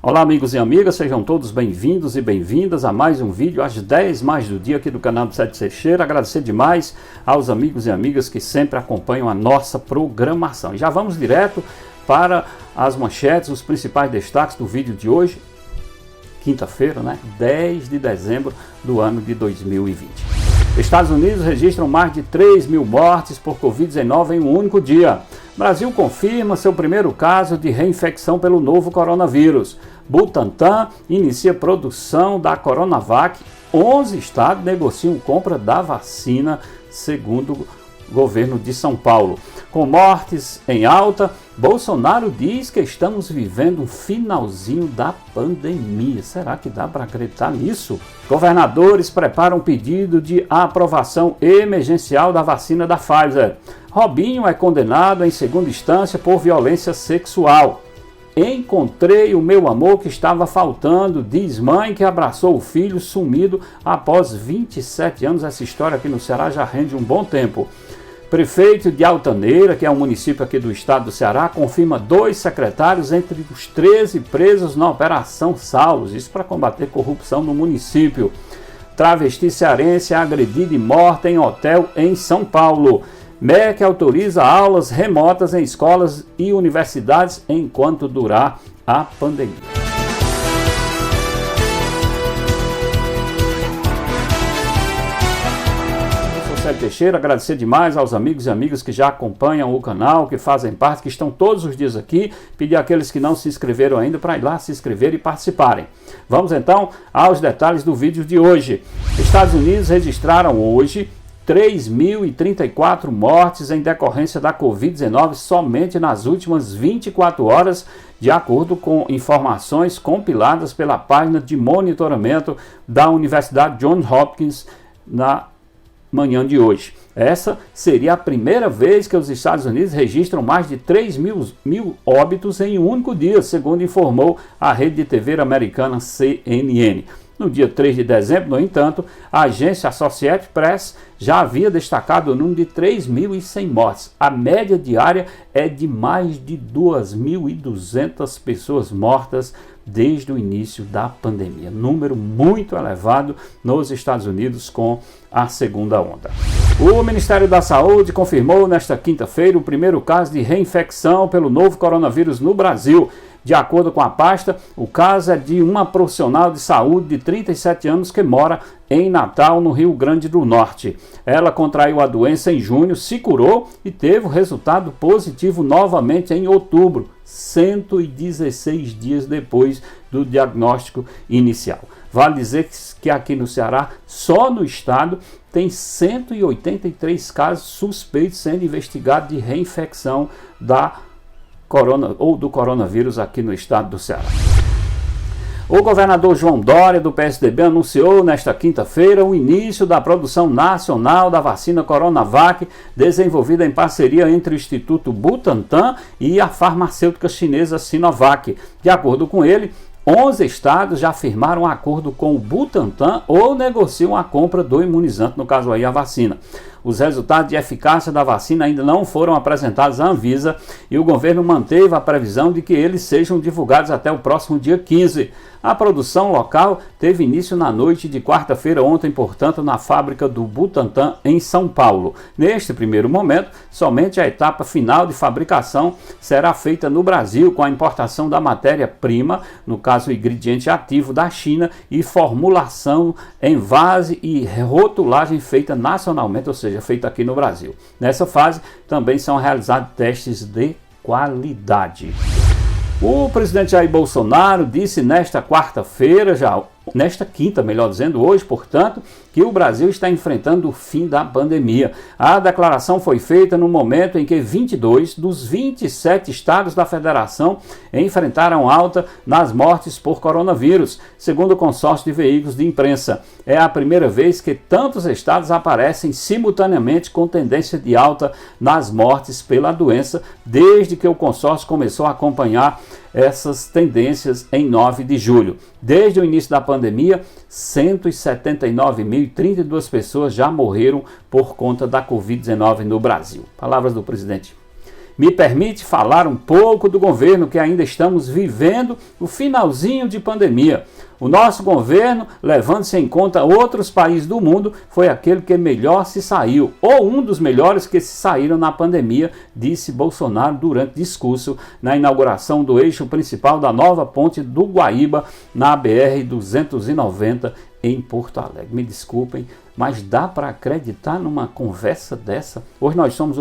Olá amigos e amigas, sejam todos bem-vindos e bem-vindas a mais um vídeo às 10 mais do dia aqui do canal do Sete Teixeira. Agradecer demais aos amigos e amigas que sempre acompanham a nossa programação. E já vamos direto para as manchetes, os principais destaques do vídeo de hoje, quinta-feira, 10 de dezembro do ano de 2020. Estados Unidos registram mais de 3 mil mortes por Covid-19 em um único dia. Brasil confirma seu primeiro caso de reinfecção pelo novo coronavírus. Butantan inicia produção da Coronavac. 11 estados negociam compra da vacina, segundo o governo de São Paulo. Com mortes em alta, Bolsonaro diz que estamos vivendo um finalzinho da pandemia. Será que dá para acreditar nisso? Governadores preparam pedido de aprovação emergencial da vacina da Pfizer. Robinho é condenado em segunda instância por violência sexual. Encontrei o meu amor que estava faltando, diz mãe que abraçou o filho sumido após 27 anos. Essa história aqui no Ceará já rende um bom tempo. Prefeito de Altaneira, que é um município aqui do estado do Ceará, confirma 2 secretários entre os 13 presos na Operação Saulos. Isso para combater corrupção no município. Travesti cearense é agredida e morta em hotel em São Paulo. MEC autoriza aulas remotas em escolas e universidades enquanto durar a pandemia. Sete Teixeira, agradecer demais aos amigos e amigas que já acompanham o canal, que fazem parte, que estão todos os dias aqui. Pedir àqueles que não se inscreveram ainda para ir lá se inscrever e participarem. Vamos então aos detalhes do vídeo de hoje. Estados Unidos registraram hoje 3.034 mortes em decorrência da Covid-19 somente nas últimas 24 horas, de acordo com informações compiladas pela página de monitoramento da Universidade Johns Hopkins na manhã de hoje. Essa seria a primeira vez que os Estados Unidos registram mais de 3 mil óbitos em um único dia, segundo informou a rede de TV americana CNN. No dia 3 de dezembro, no entanto, a agência Associated Press já havia destacado o número de 3.100 mortes. A média diária é de mais de 2.200 pessoas mortas desde o início da pandemia. Número muito elevado nos Estados Unidos com a segunda onda. O Ministério da Saúde confirmou nesta quinta-feira o primeiro caso de reinfecção pelo novo coronavírus no Brasil. De acordo com a pasta, o caso é de uma profissional de saúde de 37 anos que mora em Natal, no Rio Grande do Norte. Ela contraiu a doença em junho, se curou e teve o resultado positivo novamente em outubro, 116 dias depois do diagnóstico inicial. Vale dizer que aqui no Ceará, só no estado, tem 183 casos suspeitos sendo investigados de reinfecção do coronavírus aqui no estado do Ceará. O governador João Dória, do PSDB, anunciou nesta quinta-feira o início da produção nacional da vacina Coronavac, desenvolvida em parceria entre o Instituto Butantan e a farmacêutica chinesa Sinovac. De acordo com ele, 11 estados já firmaram acordo com o Butantan ou negociam a compra do imunizante, no caso aí a vacina. Os resultados de eficácia da vacina ainda não foram apresentados à Anvisa e o governo manteve a previsão de que eles sejam divulgados até o próximo dia 15. A produção local teve início na noite de quarta-feira ontem, portanto, na fábrica do Butantan em São Paulo. Neste primeiro momento, somente a etapa final de fabricação será feita no Brasil, com a importação da matéria-prima, no caso o ingrediente ativo da China, e formulação, envase e rotulagem feita nacionalmente, ou seja, feita aqui no Brasil. Nessa fase também são realizados testes de qualidade. O presidente Jair Bolsonaro disse nesta quinta, melhor dizendo, hoje, portanto, que o Brasil está enfrentando o fim da pandemia. A declaração foi feita no momento em que 22 dos 27 estados da federação enfrentaram alta nas mortes por coronavírus, segundo o consórcio de veículos de imprensa. É a primeira vez que tantos estados aparecem simultaneamente com tendência de alta nas mortes pela doença, desde que o consórcio começou a acompanhar essas tendências em 9 de julho. Desde o início da pandemia, 179.032 pessoas já morreram por conta da Covid-19 no Brasil. Palavras do presidente. me permite falar um pouco do governo que ainda estamos vivendo o finalzinho de pandemia. O nosso governo, levando-se em conta outros países do mundo, foi aquele que melhor se saiu, ou um dos melhores que se saíram na pandemia, disse Bolsonaro durante discurso na inauguração do eixo principal da nova ponte do Guaíba, na BR-290, em Porto Alegre. Me desculpem, mas dá para acreditar numa conversa dessa? Hoje nós somos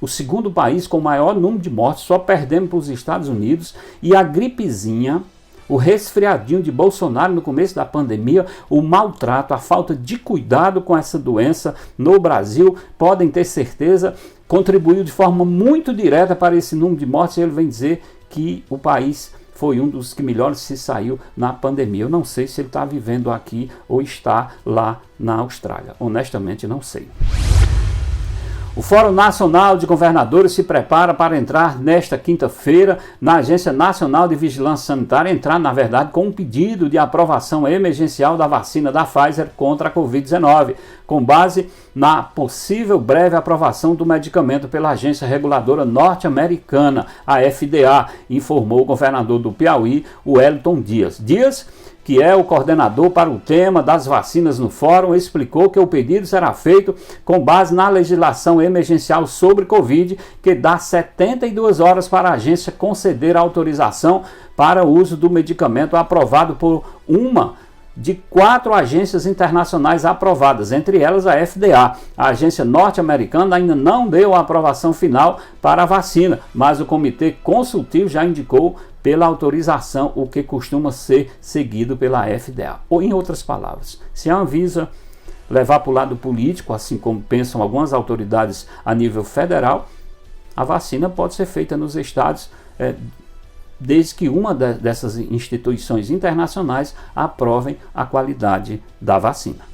o segundo país com o maior número de mortes, só perdemos para os Estados Unidos, e a gripezinha, o resfriadinho de Bolsonaro no começo da pandemia, o maltrato, a falta de cuidado com essa doença no Brasil, podem ter certeza, contribuiu de forma muito direta para esse número de mortes. Ele vem dizer que o país foi um dos que melhor se saiu na pandemia. Eu não sei se ele está vivendo aqui ou está lá na Austrália. Honestamente, não sei. O Fórum Nacional de Governadores se prepara para entrar nesta quinta-feira na Agência Nacional de Vigilância Sanitária, entrar, na verdade, com um pedido de aprovação emergencial da vacina da Pfizer contra a Covid-19, com base na possível breve aprovação do medicamento pela agência reguladora norte-americana, a FDA, informou o governador do Piauí, o Wellington Dias. Dias, que é o coordenador para o tema das vacinas no fórum, explicou que o pedido será feito com base na legislação emergencial sobre Covid, que dá 72 horas para a agência conceder a autorização para o uso do medicamento aprovado por uma de 4 agências internacionais aprovadas, entre elas a FDA. A agência norte-americana ainda não deu a aprovação final para a vacina, mas o comitê consultivo já indicou pela autorização, o que costuma ser seguido pela FDA. Ou, em outras palavras, se a Anvisa levar para o lado político, assim como pensam algumas autoridades a nível federal, a vacina pode ser feita nos estados, desde que uma dessas instituições internacionais aprovem a qualidade da vacina.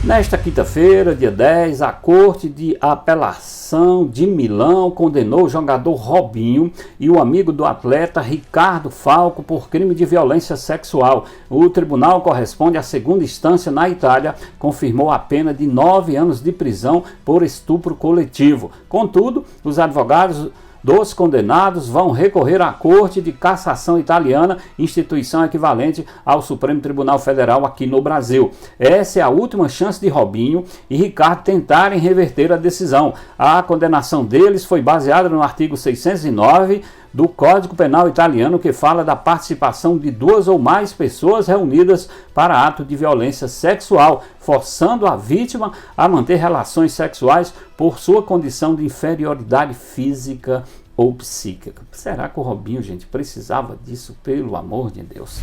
Nesta quinta-feira, dia 10, a Corte de Apelação de Milão condenou o jogador Robinho e o amigo do atleta Ricardo Falco por crime de violência sexual. O tribunal corresponde à segunda instância na Itália, confirmou a pena de 9 anos de prisão por estupro coletivo. Contudo, os advogados dos condenados vão recorrer à Corte de Cassação Italiana, instituição equivalente ao Supremo Tribunal Federal aqui no Brasil. Essa é a última chance de Robinho e Ricardo tentarem reverter a decisão. A condenação deles foi baseada no artigo 609 do Código Penal italiano, que fala da participação de 2 ou mais pessoas reunidas para ato de violência sexual, forçando a vítima a manter relações sexuais por sua condição de inferioridade física ou psíquica. Será que o Robinho, gente, precisava disso, pelo amor de Deus?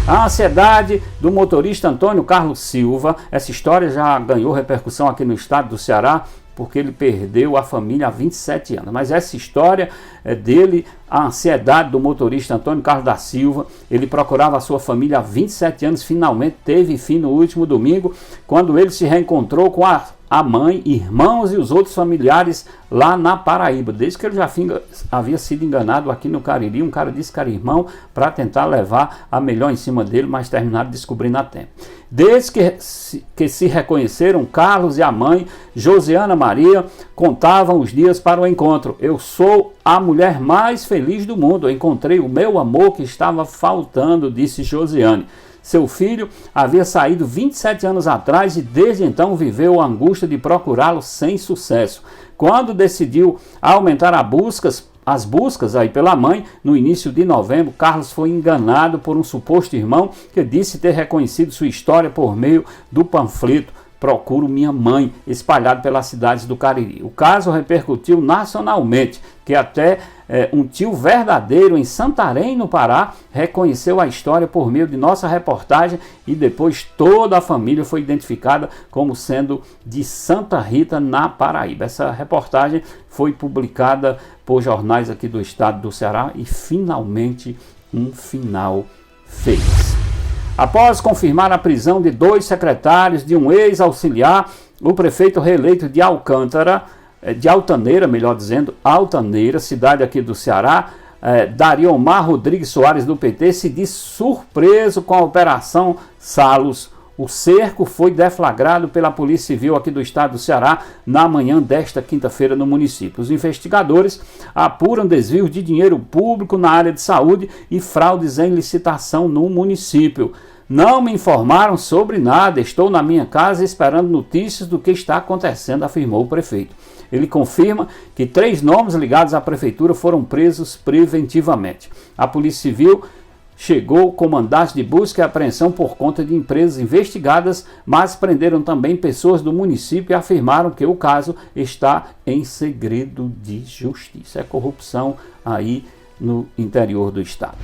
A ansiedade do motorista Antônio Carlos Silva, essa história já ganhou repercussão aqui no estado do Ceará, porque ele perdeu a família há 27 anos. Mas essa história é dele, a ansiedade do motorista Antônio Carlos da Silva. Ele procurava a sua família há 27 anos, finalmente teve fim no último domingo, quando ele se reencontrou com a mãe, irmãos e os outros familiares lá na Paraíba. Desde que ele já havia sido enganado aqui no Cariri, um cara disse que era irmão para tentar levar a melhor em cima dele, mas terminaram descobrindo a tempo. Desde que se reconheceram, Carlos e a mãe, Josiana Maria, contavam os dias para o encontro. Eu sou a mulher mais feliz do mundo, eu encontrei o meu amor que estava faltando, disse Josiane. Seu filho havia saído 27 anos atrás e desde então viveu a angústia de procurá-lo sem sucesso. Quando decidiu aumentar as buscas aí pela mãe, no início de novembro, Carlos foi enganado por um suposto irmão que disse ter reconhecido sua história por meio do panfleto Procuro Minha Mãe, espalhado pelas cidades do Cariri. O caso repercutiu nacionalmente, que até um tio verdadeiro em Santarém, no Pará, reconheceu a história por meio de nossa reportagem e depois toda a família foi identificada como sendo de Santa Rita, na Paraíba. Essa reportagem foi publicada por jornais aqui do estado do Ceará e finalmente um final feliz. Após confirmar a prisão de 2 secretários de um ex-auxiliar, o prefeito reeleito de Altaneira, Altaneira, cidade aqui do Ceará, Dariomar Rodrigues Soares, do PT, se diz surpreso com a Operação Salos, O cerco foi deflagrado pela Polícia Civil aqui do estado do Ceará na manhã desta quinta-feira no município. Os investigadores apuram desvios de dinheiro público na área de saúde e fraudes em licitação no município. Não me informaram sobre nada, estou na minha casa esperando notícias do que está acontecendo, afirmou o prefeito. Ele confirma que 3 nomes ligados à prefeitura foram presos preventivamente. A Polícia Civil chegou com mandados de busca e apreensão por conta de empresas investigadas, mas prenderam também pessoas do município e afirmaram que o caso está em segredo de justiça. É corrupção aí no interior do estado.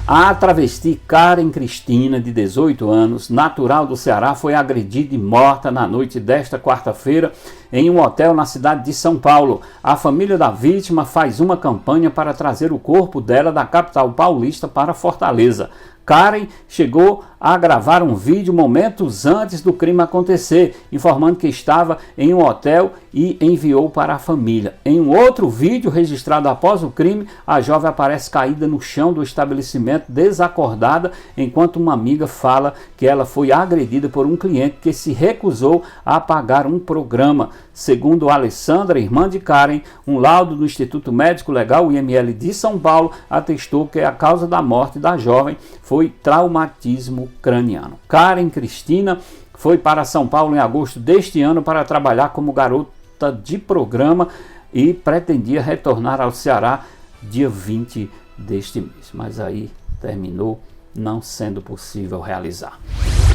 A travesti Karen Cristina, de 18 anos, natural do Ceará, foi agredida e morta na noite desta quarta-feira em um hotel na cidade de São Paulo. A família da vítima faz uma campanha para trazer o corpo dela da capital paulista para Fortaleza. Karen chegou a gravar um vídeo momentos antes do crime acontecer, informando que estava em um hotel e enviou para a família. Em um outro vídeo registrado após o crime, a jovem aparece caída no chão do estabelecimento, desacordada, enquanto uma amiga fala que ela foi agredida por um cliente que se recusou a pagar um programa. Segundo Alessandra, irmã de Karen, um laudo do Instituto Médico Legal, IML de São Paulo, atestou que a causa da morte da jovem foi traumatismo craniano. Karen Cristina foi para São Paulo em agosto deste ano para trabalhar como garota de programa e pretendia retornar ao Ceará dia 20 deste mês, mas aí terminou não sendo possível realizar.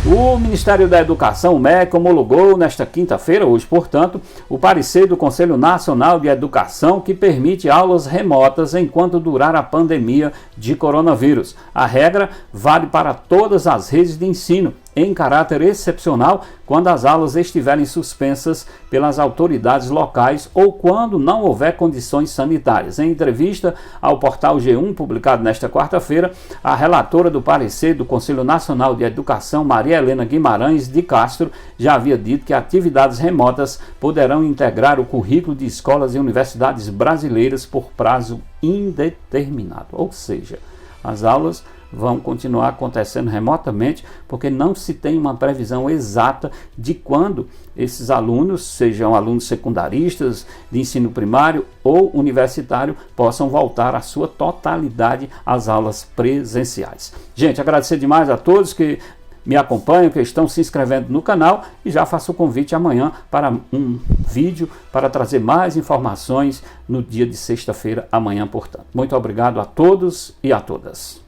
O Ministério da Educação, o MEC, homologou nesta quinta-feira, hoje, portanto, o parecer do Conselho Nacional de Educação que permite aulas remotas enquanto durar a pandemia de coronavírus. A regra vale para todas as redes de ensino, em caráter excepcional, quando as aulas estiverem suspensas pelas autoridades locais ou quando não houver condições sanitárias. Em entrevista ao portal G1, publicado nesta quarta-feira, a relatora do parecer do Conselho Nacional de Educação, Maria Helena Guimarães de Castro, já havia dito que atividades remotas poderão integrar o currículo de escolas e universidades brasileiras por prazo indeterminado. Ou seja, as aulas vão continuar acontecendo remotamente, porque não se tem uma previsão exata de quando esses alunos, sejam alunos secundaristas, de ensino primário ou universitário, possam voltar à sua totalidade às aulas presenciais. Gente, agradecer demais a todos que me acompanham, que estão se inscrevendo no canal, e já faço o convite amanhã para um vídeo para trazer mais informações no dia de sexta-feira, amanhã, portanto. Muito obrigado a todos e a todas.